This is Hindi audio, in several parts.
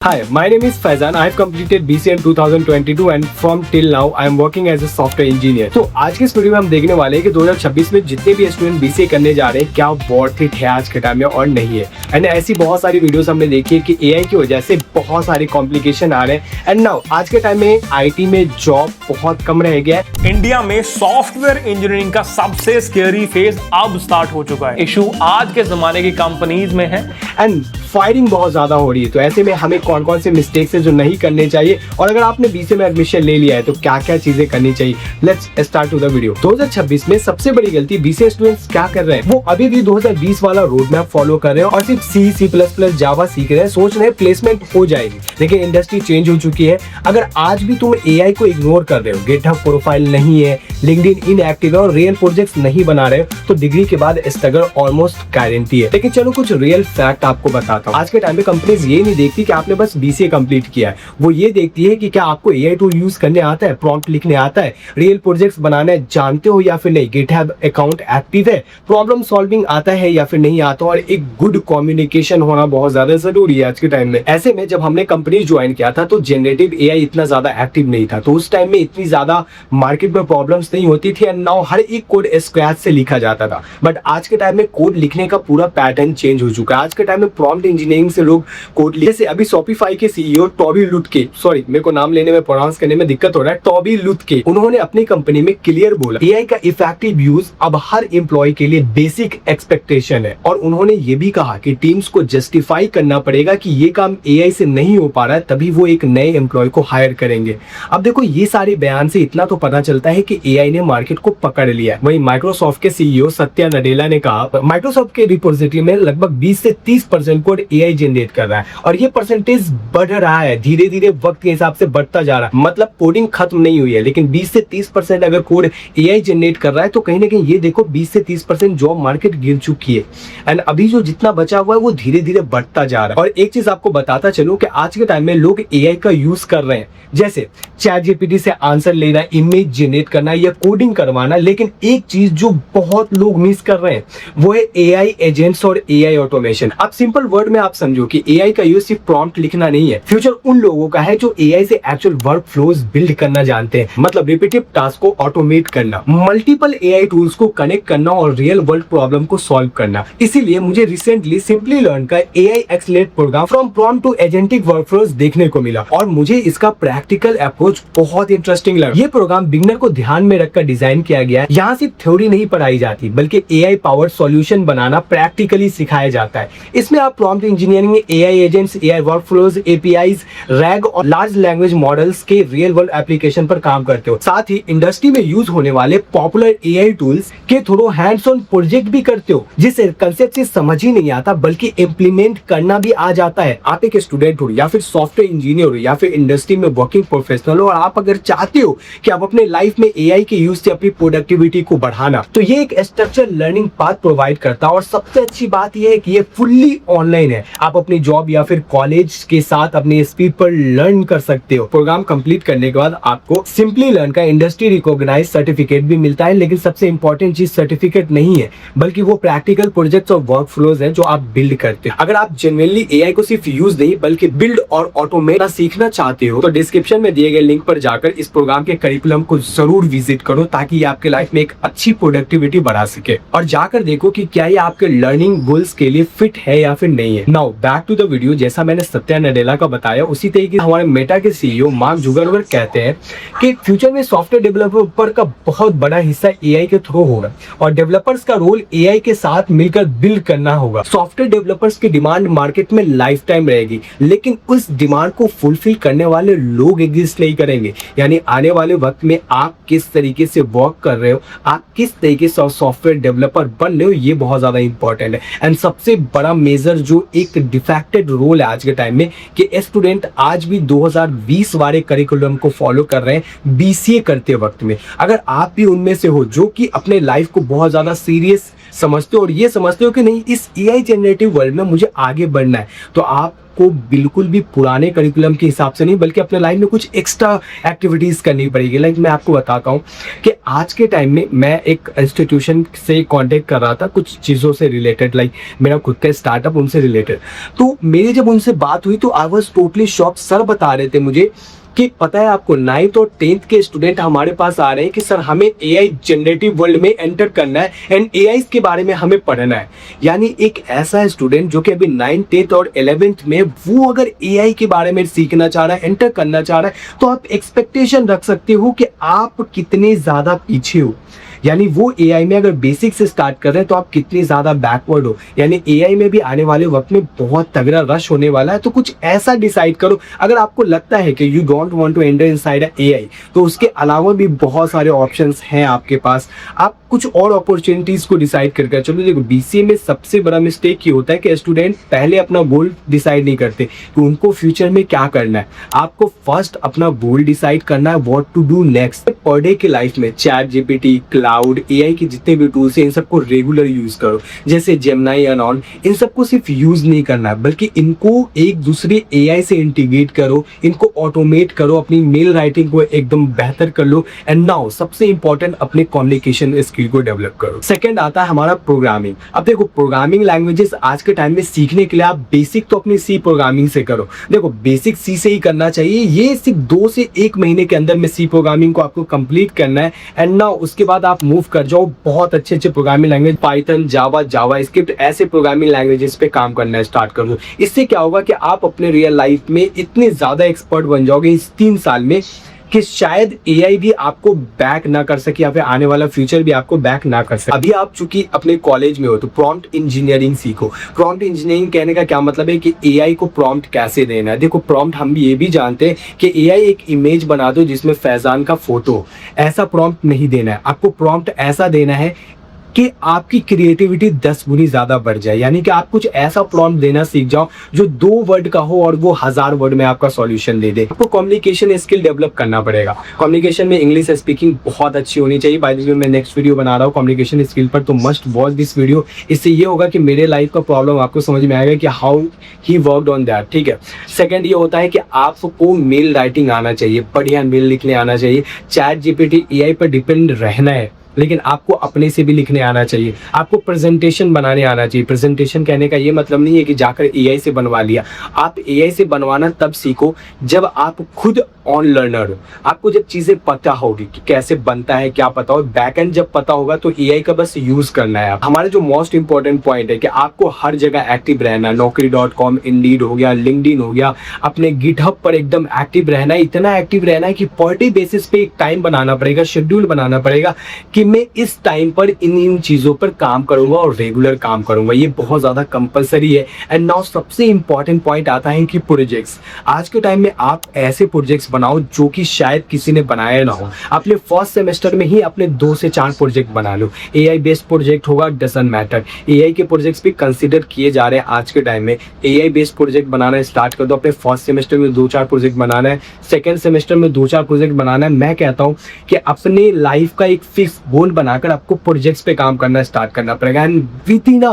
Hi, my name is Faizan. I have completed BCA in 2022 and from till now I am working as a software engineer. तो आज के इस वीडियो में हम देखने वाले हैं कि 2026 में जितने भी स्टूडेंट BCA करने जा रहे हैं क्या वर्थ इट है आज के टाइम में और नहीं है। एंड ऐसी बहुत सारी वीडियोस हमने देखी है कि AI की वजह से बहुत सारे कॉम्प्लिकेशन आ रहे हैं एंड नाउ आज के टाइम में IT में जॉब बहुत कम रह गया है। इंडिया में सॉफ्टवेयर इंजीनियरिंग का सबसे स्केरी फेज अब स्टार्ट हो चुका है। इशू आज के जमाने की कंपनीज में है एंड फायरिंग बहुत ज्यादा हो रही है। तो ऐसे में हमें कौन कौन से मिस्टेक्स है जो नहीं करने चाहिए और अगर आपने BCA में एडमिशन ले लिया है तो क्या क्या चीजें करनी चाहिए। Let's start to the video. 2026 में सबसे बड़ी गलती BCA स्टूडेंट्स क्या कर रहे हैं, वो अभी भी 2020 वाला रोड मैप फॉलो कर रहे हैं और सिर्फ C++ जावा सीख रहे हैं, सोच रहे हैं प्लेसमेंट हो जाएगी। लेकिन इंडस्ट्री चेंज हो चुकी है। अगर आज भी तुम AI को इग्नोर कर रहे हो, गिटहब प्रोफाइल नहीं है, लिंक्डइन इनएक्टिव है और रियल प्रोजेक्ट्स नहीं बना रहे हो तो डिग्री के बाद स्ट्रगल ऑलमोस्ट गारंटी है। लेकिन चलो कुछ रियल फैक्ट आपको बताता हूँ। आज के टाइम में कंपनीज ये नहीं देखती कि आपने बस BCA कंप्लीट किया है, वो ये देखती है कि क्या आपको AI टूल यूज करने आता है, प्रॉम्प्ट लिखने आता है, रियल प्रोजेक्ट्स बनाने जानते हो या फिर नहीं, गिटहब अकाउंट एक्टिव है, प्रॉब्लम सॉल्विंग आता है या फिर नहीं आता, और एक गुड कम्युनिकेशन होना बहुत ज्यादा जरूरी है आज के टाइम में। ऐसे में जब हमने कंपनी ज्वाइन किया था तो जनरेटिव AI इतना ज्यादा एक्टिव नहीं था, तो उस टाइम में इतनी ज्यादा मार्केट में प्रॉब्लम्स नहीं होती थी एंड नाउ हर एक कोड स्क्रैच से लिखा जाता था। बट आज के टाइम में कोड लिखने का पूरा पैटर्न चेंज हो चुका है। आज के टाइम में प्रॉम्प्ट इंजीनियरिंग से लोग कोड लिखे। जैसे अभी शॉपिफाई के CEO टॉबी लुटके, सॉरी मेरे को नाम लेने में प्रोनाउंस करने में दिक्कत हो रहा है, टॉबी लुटके, उन्होंने अपनी कंपनी में क्लियर बोला AI का इफेक्टिव यूज अब हर एम्प्लॉय के लिए बेसिक एक्सपेक्टेशन है। और उन्होंने ये भी कहा कि टीम्स को जस्टिफाई करना पड़ेगा कि ये काम AI से नहीं हो पा रहा है, तभी वो एक नए एम्प्लॉय को हायर करेंगे। अब देखो ये सारे बयान से इतना तो पता चलता है कि AI ने मार्केट को पकड़ लिया है। वहीं माइक्रोसॉफ्ट के CEO सत्या नडेला ने कहा माइक्रोसॉफ्ट के रिपोजिटरी में लगभग 20 से 30% कोड AI जनरेट कर रहा है और ये परसेंटेज बढ़ रहा है, धीरे धीरे वक्त के हिसाब से बढ़ता जा रहा है। मतलब कोडिंग खत्म नहीं हुई है, लेकिन 20 से 30% अगर कोड AI जनरेट कर रहा है तो कहीं ना कहीं ये देखो 20 से 30% जॉब मार्केट गिर चुकी है एंड अभी जो जितना बचा हुआ है वो धीरे धीरे बढ़ता जा रहा है। और एक चीज आपको बताता चलूं कि आज के टाइम में लोग AI का यूज कर रहे हैं, जैसे ChatGPT से आंसर लेना, इमेज जनरेट करना या कोडिंग करवाना। लेकिन एक चीज जो बहुत लोग मिस कर रहे हैं वो है AI एजेंट्स और AI ऑटोमेशन। अब सिंपल वर्ड में आप समझो कि AI का यूज सिर्फ प्रॉम्प्ट लिखना नहीं है, फ्यूचर उन लोगों का है जो AI से एक्चुअल वर्क फ्लोज बिल्ड करना जानते हैं, मतलब रिपीटिव टास्क को ऑटोमेट करना, मल्टीपल AI टूल्स को कनेक्ट करना और रियल वर्ल्ड प्रॉब्लम को सॉल्व करना। इसीलिए मुझे रिसेंटली सिंपली लर्न का AI accelerate program from prompt to agentic workflows देखने को मिला और मुझे इसका प्रैक्टिकल अप्रोच बहुत इंटरेस्टिंग लगा। ये प्रोग्राम बिगनर को ध्यान में रखकर डिजाइन किया गया है। यहाँ सिर्फ थ्योरी नहीं पढ़ाई जाती बल्कि AI पावर सॉल्यूशन बनाना प्रैक्टिकली सिखाया जाता है। इसमें आप prompt engineering, AI agents, AI workflows, APIs, RAG और लार्ज लैंग्वेज मॉडल्स के रियल वर्ल्ड एप्लीकेशन पर काम करते हो। साथ ही इंडस्ट्री में यूज होने वाले पॉपुलर AI टूल्स के थ्रू हैंड्स ऑन प्रोजेक्ट भी करते हो, जिसे कंसेप्ट से समझ ही नहीं आता बल्कि इम्प्लीमेंट करना भी आ जाता है। आप एक स्टूडेंट हो या फिर सॉफ्टवेयर इंजीनियर हो या फिर इंडस्ट्री में वर्किंग प्रोफेशनल हो और आप अगर चाहते हो कि आप अपने लाइफ में AI के यूज से अपनी प्रोडक्टिविटी को बढ़ाना, तो ये एक स्ट्रक्चर लर्निंग पाथ प्रोवाइड करता है। और सबसे अच्छी बात यह है कि ये फुल्ली ऑनलाइन है। आप अपनी जॉब या फिर कॉलेज के साथ अपने स्पीड पर लर्न कर सकते हो। प्रोग्राम कंप्लीट करने के बाद आपको सिंपली लर्न का इंडस्ट्री रिकॉग्नाइज सर्टिफिकेट भी मिलता है। लेकिन सबसे इंपॉर्टेंट चीज सर्टिफिकेट नहीं है बल्कि वो प्रैक्टिकल प्रोजेक्ट्स और वर्क फ्लोज है जो आप बिल्ड करते हो। अगर आप जेन्युइनली AI को सिर्फ यूज नहीं बल्कि बिल्ड और ऑटोमेट सीखना चाहते हो तो डिस्क्रिप्शन में दिए गए लिंक पर जाकर इस प्रोग्राम के करिकुलम को जरूर विजिट करो ताकि ये आपके लाइफ में एक अच्छी प्रोडक्टिविटी बढ़ा सके और जाकर देखो कि क्या ये आपके लर्निंग गोल्स के लिए फिट है या फिर नहीं है। Now back to the video. जैसा मैंने सत्या नडेला का बताया उसी तरीके से हमारे मेटा के CEO मार्क जुकरबर्ग कहते हैं कि फ्यूचर में सॉफ्टवेयर डेवलपर का बहुत बड़ा हिस्सा AI के थ्रू होगा और डेवलपर्स का रोल AI के साथ मिलकर बिल्ड करना होगा। सॉफ्टवेयर डेवलपर्स की डिमांड मार्केट में लाइफ टाइम रहेगी, लेकिन उस डिमांड को फुलफिल करने वाले लोग एग्जिस्ट नहीं करेंगे। यानी आने वाले वक्त में आप किस तरीके से वर्क कर रहे हो, आप किस तरीके से सॉफ्टवेयर डेवलपर बन रहे हो, ये बहुत ज्यादा इंपॉर्टेंट है। एंड सबसे बड़ा मेजर जो एक डिफेक्टेड रोल है आज के टाइम में कि स्टूडेंट आज भी 2020 वाले करिकुलम को फॉलो कर रहे हैं BCA करते वक्त में। अगर आप भी उनमें से हो जो कि अपने लाइफ को बहुत ज्यादा सीरियस समझते हो और ये समझते हो कि नहीं इस AI जनरेटिव वर्ल्ड में मुझे आगे बढ़ना है, तो आप आपको बिल्कुल भी पुराने करिकुलम के हिसाब से नहीं बल्कि अपने लाइफ में कुछ एक्स्ट्रा एक्टिविटीज़ करनी पड़ेगी। लाइक मैं आपको बताता हूँ कि आज के टाइम में मैं एक इंस्टीट्यूशन से कांटेक्ट कर रहा था कुछ चीज़ों से रिलेटेड, लाइक मेरा खुद का स्टार्टअप उनसे रिलेटेड। तो मेरी जब उनसे बात हुई तो I was totally shock. Sir बता रहे थे मुझे कि पता है आपको 9th और 10th के स्टूडेंट हमारे पास आ रहे हैं कि सर हमें एआई जनरेटिव वर्ल्ड में एंटर करना है एंड एआई के बारे में हमें पढ़ना है। यानी एक ऐसा स्टूडेंट जो कि अभी 9th 10th और 11th में वो अगर एआई के बारे में सीखना चाह रहा है, एंटर करना चाह रहा है, तो आप एक्सपेक्टेशन रख सकते हो कि आप कितने ज़्यादा पीछे हो। यानी वो एआई में अगर बेसिक से स्टार्ट कर रहे हैं तो आप कितनी ज़्यादा बैकवर्ड हो। यानी एआई में भी आने वाले वक्त में बहुत तगड़ा रश होने वाला है। तो कुछ ऐसा डिसाइड करो, अगर आपको लगता है कि you don't want to enter inside AI तो उसके अलावा भी बहुत सारे ऑप्शंस हैं आपके पास। आप कुछ और अपॉर्चुनिटीज़ को डिसाइड करके चलो। देखो बीसीए में सबसे बड़ा मिस्टेक ये होता है कि स्टूडेंट पहले अपना गोल डिसाइड नहीं करते कि उनको फ्यूचर में क्या करना है। आपको फर्स्ट अपना गोल डिसाइड करना है, what to do next. Per day की लाइफ में चैट जीपीटी, क्लाउड, एआई के जितने भी टूल्स हैं इन सबको रेगुलर यूज करो, जैसे जेमिनी एंड ऑल। इन सबको सिर्फ यूज नहीं करना है बल्कि इनको एक दूसरे एआई से इंटीग्रेट करो, इनको ऑटोमेट करो, अपनी मेल राइटिंग को एकदम बेहतर कर लो। एंड नाउ सबसे इंपॉर्टेंट अपने कम्युनिकेशन स्किल को डेवलप करो। सेकंड आता है हमारा प्रोग्रामिंग। अब देखो प्रोग्रामिंग लैंग्वेजेस आज के टाइम में सीखने के लिए आप बेसिक तो अपनी सी प्रोग्रामिंग से करो। देखो बेसिक सी से ही करना चाहिए, ये सिर्फ 2 से 1 महीने के अंदर में सी प्रोग्रामिंग को आपको कंप्लीट करना है। एंड नाउ उसके बाद आप मूव कर जाओ बहुत अच्छे प्रोग्रामिंग लैंग्वेज, पाइथन, जावा, जावास्क्रिप्ट, ऐसे प्रोग्रामिंग लैंग्वेजेस पे काम करना स्टार्ट कर दो। इससे क्या होगा कि आप अपने रियल लाइफ में इतने ज्यादा एक्सपर्ट बन जाओगे इस 3 साल में कि शायद एआई भी आपको बैक ना कर सके या फिर आने वाला फ्यूचर भी आपको बैक ना कर सके। अभी आप चूंकि अपने कॉलेज में हो तो प्रॉम्प्ट इंजीनियरिंग सीखो। प्रॉम्प्ट इंजीनियरिंग कहने का क्या मतलब है कि एआई को प्रॉम्प्ट कैसे देना है। देखो प्रॉम्प्ट हम ये भी जानते हैं कि एआई एक इमेज बना दो जिसमें फैजान का फोटो, ऐसा प्रॉम्प्ट नहीं देना है। आपको प्रॉम्प्ट ऐसा देना है कि आपकी क्रिएटिविटी 10 गुनी ज्यादा बढ़ जाए। यानी कि आप कुछ ऐसा प्रॉम्प्ट देना सीख जाओ जो 2 वर्ड का हो और वो 1000 वर्ड में आपका सॉल्यूशन दे दे। आपको कम्युनिकेशन स्किल डेवलप करना पड़ेगा। कम्युनिकेशन में इंग्लिश स्पीकिंग बहुत अच्छी होनी चाहिए। बाय द वे मैं नेक्स्ट वीडियो बना रहा हूँ कम्युनिकेशन स्किल पर, तो मस्ट वॉच दिस वीडियो। इससे ये होगा कि मेरे लाइफ का प्रॉब्लम आपको समझ में आएगा कि how he worked on that. ठीक है। सेकंड ये होता है कि आपको मेल राइटिंग आना चाहिए, बढ़िया मेल लिखने आना चाहिए। चैट जीपीटी, एआई पर डिपेंड रहना है लेकिन आपको अपने से भी लिखने आना चाहिए। आपको प्रेजेंटेशन बनाने आना चाहिए। प्रेजेंटेशन कहने का ये मतलब नहीं है कि जाकर एआई से बनवा लिया। आप एआई से बनवाना तब सीखो जब आप खुद ऑन लर्नर हो। आपको जब चीज़ें पता होगी कि कैसे बनता है, क्या पता हो, बैकएंड जब पता होगा तो एआई का बस यूज करना है। हमारे जो मोस्ट इंपॉर्टेंट पॉइंट है कि आपको हर जगह एक्टिव रहना है। Naukri.com, इंडीड हो गया, लिंक्डइन हो गया, अपने गिटहब पर एकदम एक्टिव रहना है। इतना एक्टिव रहना है कि पर डे बेसिस पे एक टाइम बनाना पड़ेगा, शेड्यूल बनाना पड़ेगा कि मैं इस टाइम पर इन चीज़ों पर काम करूंगा और रेगुलर काम करूंगा। ये बहुत ज़्यादा कंपलसरी है। एंड नाउ सबसे इंपॉर्टेंट पॉइंट आता है कि प्रोजेक्ट्स। आज के टाइम में आप ऐसे प्रोजेक्ट्स बनाओ जो कि शायद किसी ने बनाया ना हो। अपने फर्स्ट सेमेस्टर में ही अपने 2 से 4 प्रोजेक्ट बना लो। एआई बेस्ड प्रोजेक्ट होगा, डजंट मैटर। एआई के प्रोजेक्ट्स भी कंसिडर किए जा रहे हैं आज के टाइम में। एआई बेस्ड प्रोजेक्ट बनाना स्टार्ट कर दो। अपने फर्स्ट सेमेस्टर में 2-4 प्रोजेक्ट बनाना है, सेकेंड सेमेस्टर में 2-4 प्रोजेक्ट बनाना है। मैं कहता हूँ कि अपने लाइफ का एक फिक्स गोल बनाकर आपको प्रोजेक्ट्स पे काम करना स्टार्ट करना पड़ेगा। And with in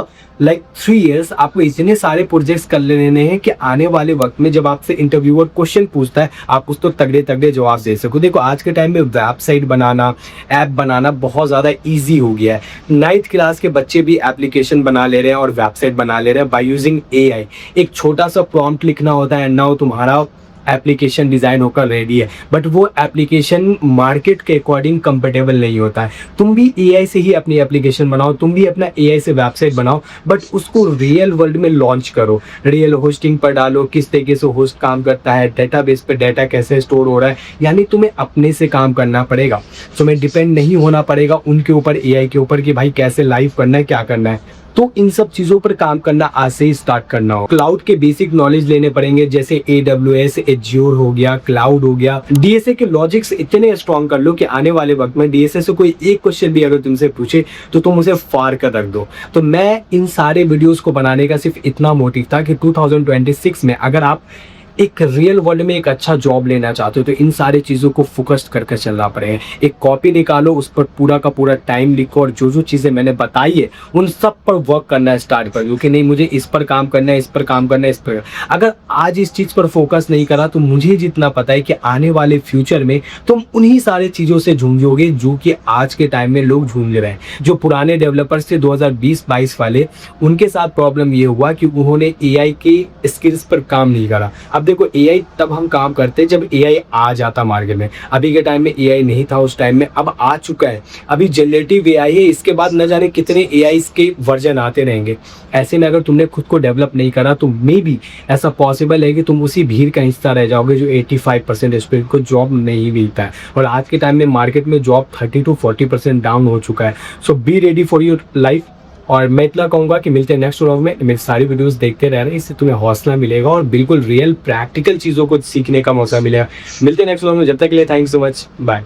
like 3 years आपको इतने सारे प्रोजेक्ट्स कर लेने हैं कि आने वाले वक्त में जब आपसे इंटरव्यूअर क्वेश्चन पूछता है आप उस तो तगड़े तगड़े जवाब दे सको। देखो आज के टाइम में वेबसाइट बनाना, ऐप बनाना बहुत ज़्यादा ईजी हो गया है। 9th क्लास के बच्चे भी एप्लीकेशन बना ले रहे हैं और वेबसाइट बना ले रहे हैं बाय यूजिंग एआई। एक छोटा सा प्रॉम्प्ट लिखना होता है एंड नाउ तुम्हारा एप्लीकेशन डिज़ाइन होकर रेडी है। बट वो एप्लीकेशन मार्केट के अकॉर्डिंग कंपेटेबल नहीं होता है। तुम भी एआई से ही अपनी एप्लीकेशन बनाओ, तुम भी अपना एआई से वेबसाइट बनाओ, बट उसको रियल वर्ल्ड में लॉन्च करो। रियल होस्टिंग पर डालो, किस तरीके से होस्ट काम करता है, डेटाबेस पे डाटा कैसे स्टोर हो रहा है। यानी तुम्हें अपने से काम करना पड़ेगा। तुम्हें डिपेंड नहीं होना पड़ेगा उनके ऊपर, एआई के ऊपर कि भाई कैसे लाइव करना है, क्या करना है। तो इन सब चीज़ों पर काम करना आज से ही स्टार्ट करना हो। क्लाउड के बेसिक नॉलेज लेने पड़ेंगे, जैसे AWS, एज्योर हो गया, क्लाउड हो गया। DSA के लॉजिक्स इतने स्ट्रॉन्ग कर लो कि आने वाले वक्त में DSA से कोई एक क्वेश्चन भी अगर तुमसे पूछे तो तुम उसे फार कर रख दो। तो मैं इन सारे वीडियोस को बनाने का सिर्फ इतना मोटिव था कि 2026 में अगर आप एक रियल वर्ल्ड में एक अच्छा जॉब लेना चाहते हो तो इन सारी चीज़ों को फोकस करके चलना पड़ेगा। एक कॉपी निकालो, उस पर पूरा का पूरा टाइम लिखो और जो जो चीज़ें मैंने बताई है उन सब पर वर्क करना स्टार्ट कर दो कि नहीं मुझे इस पर काम करना है, इस पर काम करना है, इस पर। अगर आज इस चीज़ पर फोकस नहीं करा तो मुझे जितना पता है कि आने वाले फ्यूचर में तुम उन्हीं सारी चीज़ों से झूंझोगे जो कि आज के टाइम में लोग झूंझ रहे हैं। जो पुराने डेवलपर्स थे 2020-22 वाले, उनके साथ प्रॉब्लम ये हुआ कि उन्होंने एआई के स्किल्स पर काम नहीं करा। अब देखो एआई तब हम काम करते जब एआई आ जाता मार्केट में। अभी के टाइम में एआई नहीं था उस टाइम में, अब आ चुका है। अभी जनरेटिव एआई है, इसके बाद न जाने कितने एआई के वर्जन आते रहेंगे। ऐसे में अगर तुमने खुद को डेवलप नहीं करा तो मे बी ऐसा पॉसिबल है कि तुम उसी भीड़ का हिस्सा रह जाओगे जो 85% स्टूडेंट को जॉब नहीं मिलता है। और आज के टाइम में मार्केट में जॉब 30 to 40% डाउन हो चुका है। So be ready for your life. और मैं इतना कहूँगा कि मिलते हैं नेक्स्ट व्लॉग में। मेरी सारी वीडियोस देखते रह रहे हैं, इससे तुम्हें हौसला मिलेगा और बिल्कुल रियल प्रैक्टिकल चीज़ों को सीखने का मौका मिलेगा। मिलते हैं नेक्स्ट व्लॉग में, जब तक के लिए थैंक्स सो मच, बाय।